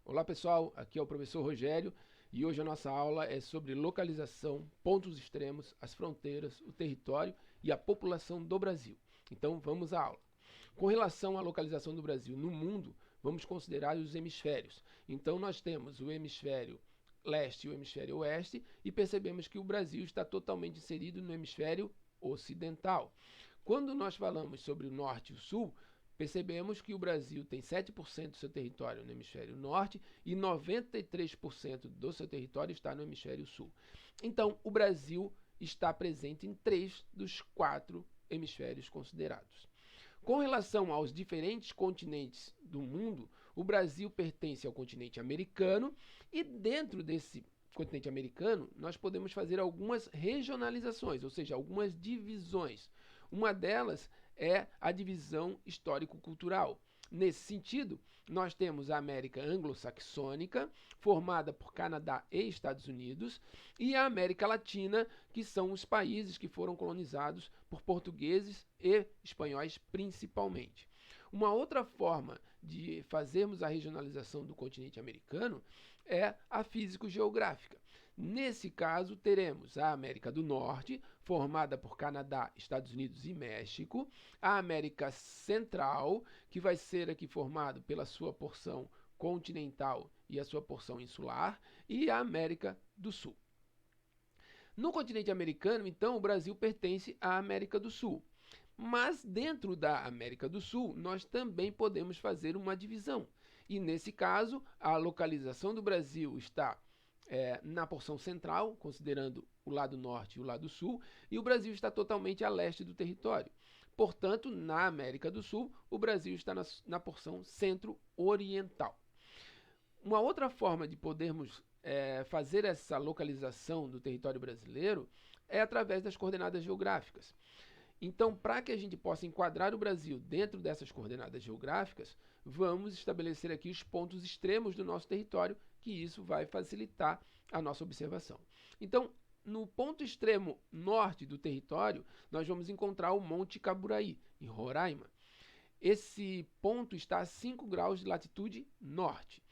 Olá pessoal, aqui é o professor Rogério e hoje a nossa aula é sobre localização, pontos extremos, as fronteiras, o território e a população do Brasil. Então vamos à aula. Com relação à localização do Brasil no mundo, vamos considerar os hemisférios. Então nós temos o hemisfério leste e o hemisfério oeste e percebemos que o Brasil está totalmente inserido no hemisfério ocidental. Quando nós falamos sobre o norte e o sul, percebemos que o Brasil tem 7% do seu território no hemisfério norte e 93% do seu território está no hemisfério sul. Então, o Brasil está presente em 3 dos 4 hemisférios considerados. Com relação aos diferentes continentes do mundo, o Brasil pertence ao continente americano e dentro desse continente americano, nós podemos fazer algumas regionalizações, ou seja, algumas divisões. Uma delas é a divisão histórico-cultural. Nesse sentido, nós temos a América anglo-saxônica, formada por Canadá e Estados Unidos, e a América Latina, que são os países que foram colonizados por portugueses e espanhóis principalmente. Uma outra forma de fazermos a regionalização do continente americano é a físico-geográfica. Nesse caso, teremos a América do Norte, formada por Canadá, Estados Unidos e México, a América Central, que vai ser aqui formado pela sua porção continental e a sua porção insular, e a América do Sul. No continente americano, então, o Brasil pertence à América do Sul. Mas dentro da América do Sul, nós também podemos fazer uma divisão. E nesse caso, a localização do Brasil está na porção central, considerando o lado norte e o lado sul, e o Brasil está totalmente a leste do território. Portanto, na América do Sul, o Brasil está na porção centro-oriental. Uma outra forma de podermos fazer essa localização do território brasileiro é através das coordenadas geográficas. Então, para que a gente possa enquadrar o Brasil dentro dessas coordenadas geográficas, vamos estabelecer aqui os pontos extremos do nosso território, que isso vai facilitar a nossa observação. Então, no ponto extremo norte do território, nós vamos encontrar o Monte Caburaí, em Roraima. Esse ponto está a 5 graus de latitude norte.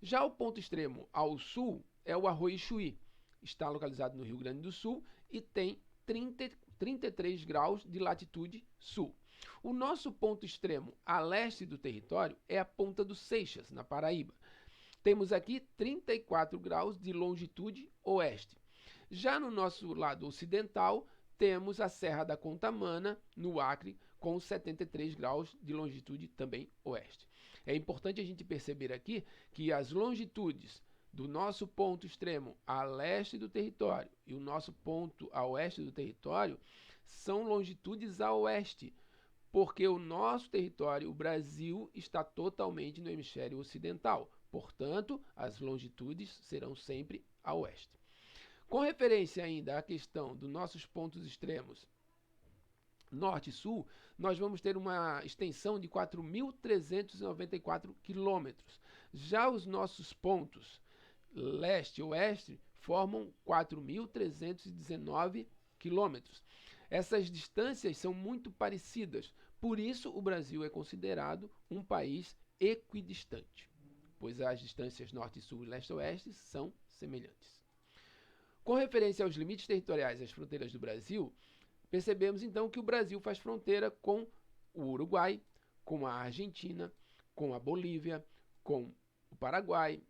Já o ponto extremo ao sul é o Arroio Chuí. Está localizado no Rio Grande do Sul e tem 33 graus de latitude sul. O nosso ponto extremo a leste do território é a Ponta do Seixas, na Paraíba. Temos aqui 34 graus de longitude oeste. Já no nosso lado ocidental, temos a Serra da Contamana, no Acre, com 73 graus de longitude também oeste. É importante a gente perceber aqui que as longitudes do nosso ponto extremo a leste do território e o nosso ponto a oeste do território são longitudes a oeste, porque o nosso território, o Brasil, está totalmente no hemisfério ocidental. Portanto, as longitudes serão sempre a oeste. Com referência ainda à questão dos nossos pontos extremos norte e sul, nós vamos ter uma extensão de 4.394 quilômetros. Já os nossos pontos leste e oeste formam 4.319 quilômetros. Essas distâncias são muito parecidas, por isso o Brasil é considerado um país equidistante, pois as distâncias norte, sul e leste e oeste são semelhantes. Com referência aos limites territoriais e às fronteiras do Brasil, percebemos então que o Brasil faz fronteira com o Uruguai, com a Argentina, com a Bolívia, com o Paraguai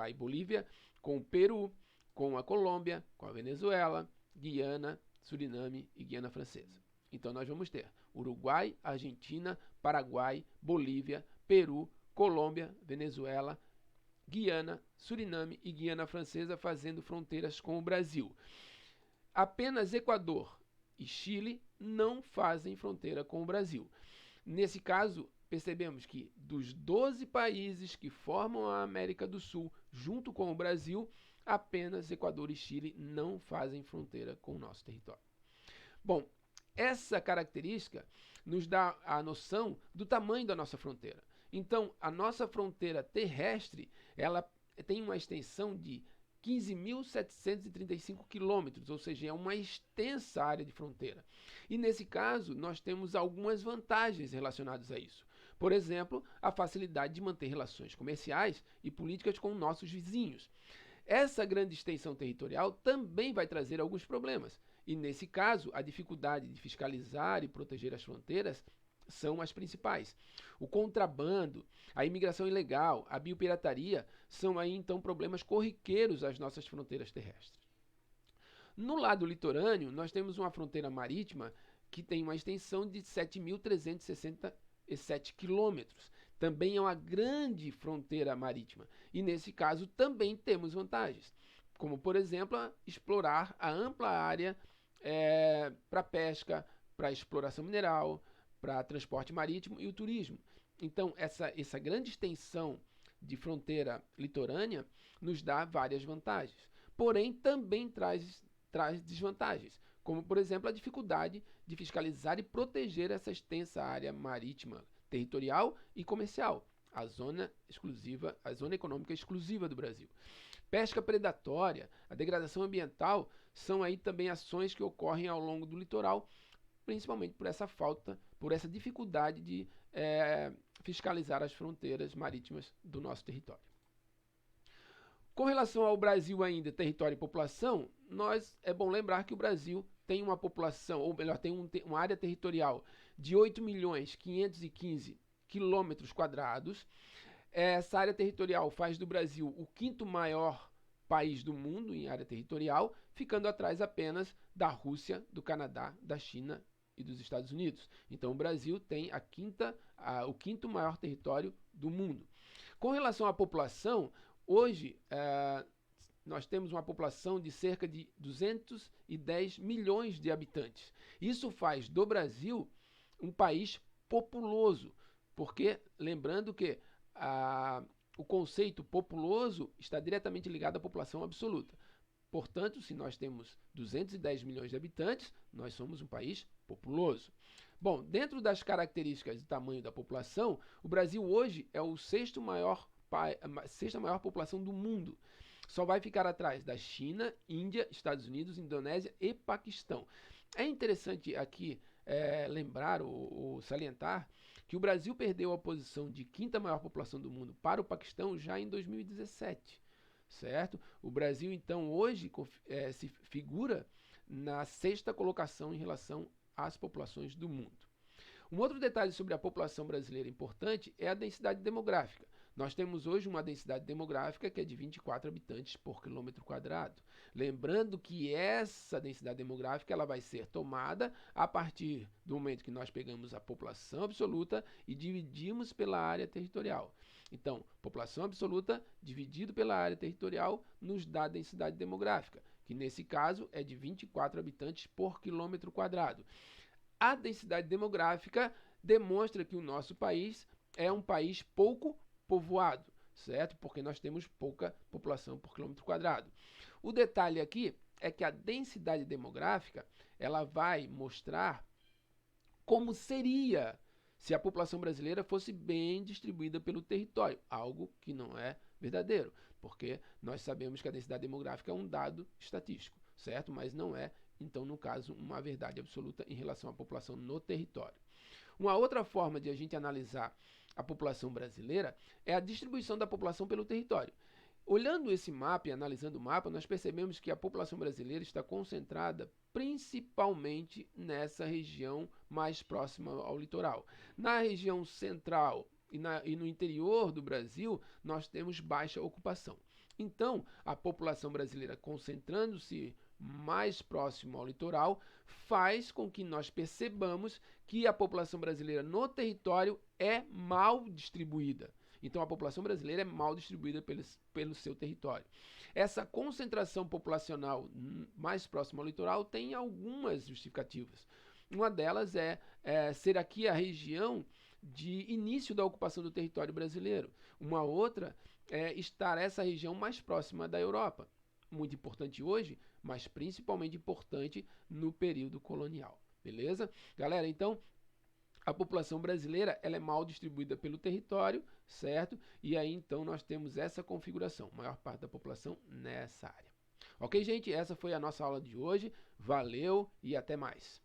e Bolívia, com o Peru, com a Colômbia, com a Venezuela, Guiana, Suriname e Guiana Francesa. Então nós vamos ter Uruguai, Argentina, Paraguai, Bolívia, Peru, Colômbia, Venezuela, Guiana, Suriname e Guiana Francesa fazendo fronteiras com o Brasil. Apenas Equador e Chile não fazem fronteira com o Brasil. Nesse caso, percebemos que dos 12 países que formam a América do Sul, junto com o Brasil, apenas Equador e Chile não fazem fronteira com o nosso território. Bom, essa característica nos dá a noção do tamanho da nossa fronteira. Então, a nossa fronteira terrestre, ela tem uma extensão de 15.735 quilômetros, ou seja, é uma extensa área de fronteira. E nesse caso, nós temos algumas vantagens relacionadas a isso. Por exemplo, a facilidade de manter relações comerciais e políticas com nossos vizinhos. Essa grande extensão territorial também vai trazer alguns problemas, e nesse caso, a dificuldade de fiscalizar e proteger as fronteiras são as principais. O contrabando, a imigração ilegal, a biopirataria são aí então problemas corriqueiros às nossas fronteiras terrestres. No lado litorâneo, nós temos uma fronteira marítima que tem uma extensão de 7.367 quilômetros. Também é uma grande fronteira marítima. E nesse caso também temos vantagens, como por exemplo, explorar a ampla área para pesca, para exploração mineral, para transporte marítimo e o turismo. Então, essa grande extensão de fronteira litorânea nos dá várias vantagens. Porém, também traz desvantagens, como por exemplo a dificuldade de fiscalizar e proteger essa extensa área marítima, territorial e comercial, a zona econômica exclusiva do Brasil. Pesca predatória, a degradação ambiental são aí também ações que ocorrem ao longo do litoral, principalmente por essa dificuldade de fiscalizar as fronteiras marítimas do nosso território. Com relação ao Brasil ainda, território e população, é bom lembrar que o Brasil tem uma população, ou melhor, tem uma área territorial de 8.515 quilômetros quadrados. Essa área territorial faz do Brasil o quinto maior país do mundo em área territorial, ficando atrás apenas da Rússia, do Canadá, da China e dos Estados Unidos. Então o Brasil tem o quinto maior território do mundo. Com relação à população, hoje nós temos uma população de cerca de 210 milhões de habitantes. Isso faz do Brasil um país populoso, porque lembrando que o conceito populoso está diretamente ligado à população absoluta. Portanto, se nós temos 210 milhões de habitantes, nós somos um país populoso. Bom, dentro das características de tamanho da população, o Brasil hoje é a sexta maior população do mundo. Só vai ficar atrás da China, Índia, Estados Unidos, Indonésia e Paquistão. É interessante aqui lembrar ou salientar que o Brasil perdeu a posição de quinta maior população do mundo para o Paquistão já em 2017, certo? O Brasil, então, hoje se figura na sexta colocação em relação às populações do mundo. Um outro detalhe sobre a população brasileira importante é a densidade demográfica. Nós temos hoje uma densidade demográfica que é de 24 habitantes por quilômetro quadrado. Lembrando que essa densidade demográfica ela vai ser tomada a partir do momento que nós pegamos a população absoluta e dividimos pela área territorial. Então, população absoluta dividido pela área territorial nos dá a densidade demográfica, que nesse caso é de 24 habitantes por quilômetro quadrado. A densidade demográfica demonstra que o nosso país é um país pouco povoado, certo? Porque nós temos pouca população por quilômetro quadrado. O detalhe aqui é que a densidade demográfica ela vai mostrar como seria se a população brasileira fosse bem distribuída pelo território, algo que não é verdadeiro, porque nós sabemos que a densidade demográfica é um dado estatístico, certo? Mas não é, então, no caso, uma verdade absoluta em relação à população no território. Uma outra forma de a gente analisar a população brasileira é a distribuição da população pelo território. Olhando esse mapa e analisando o mapa, nós percebemos que a população brasileira está concentrada principalmente nessa região mais próxima ao litoral. Na região central e no interior do Brasil, nós temos baixa ocupação. Então, a população brasileira concentrando-se mais próximo ao litoral faz com que nós percebamos que a população brasileira no território é mal distribuída. Então a população brasileira é mal distribuída pelo seu território. Essa concentração populacional mais próxima ao litoral tem algumas justificativas. Uma delas é ser aqui a região de início da ocupação do território brasileiro. Uma outra é estar essa região mais próxima da Europa. Muito importante hoje, mas principalmente importante no período colonial. Beleza? Galera, então, a população brasileira ela é mal distribuída pelo território, certo? E aí, então, nós temos essa configuração, maior parte da população nessa área. Ok, gente? Essa foi a nossa aula de hoje. Valeu e até mais.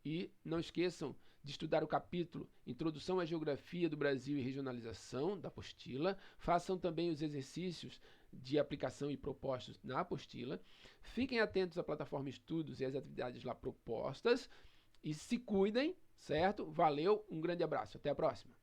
E não esqueçam, de estudar o capítulo Introdução à Geografia do Brasil e Regionalização, da apostila. Façam também os exercícios de aplicação e propostos na apostila. Fiquem atentos à plataforma Estudos e às atividades lá propostas. E se cuidem, certo? Valeu, um grande abraço. Até a próxima.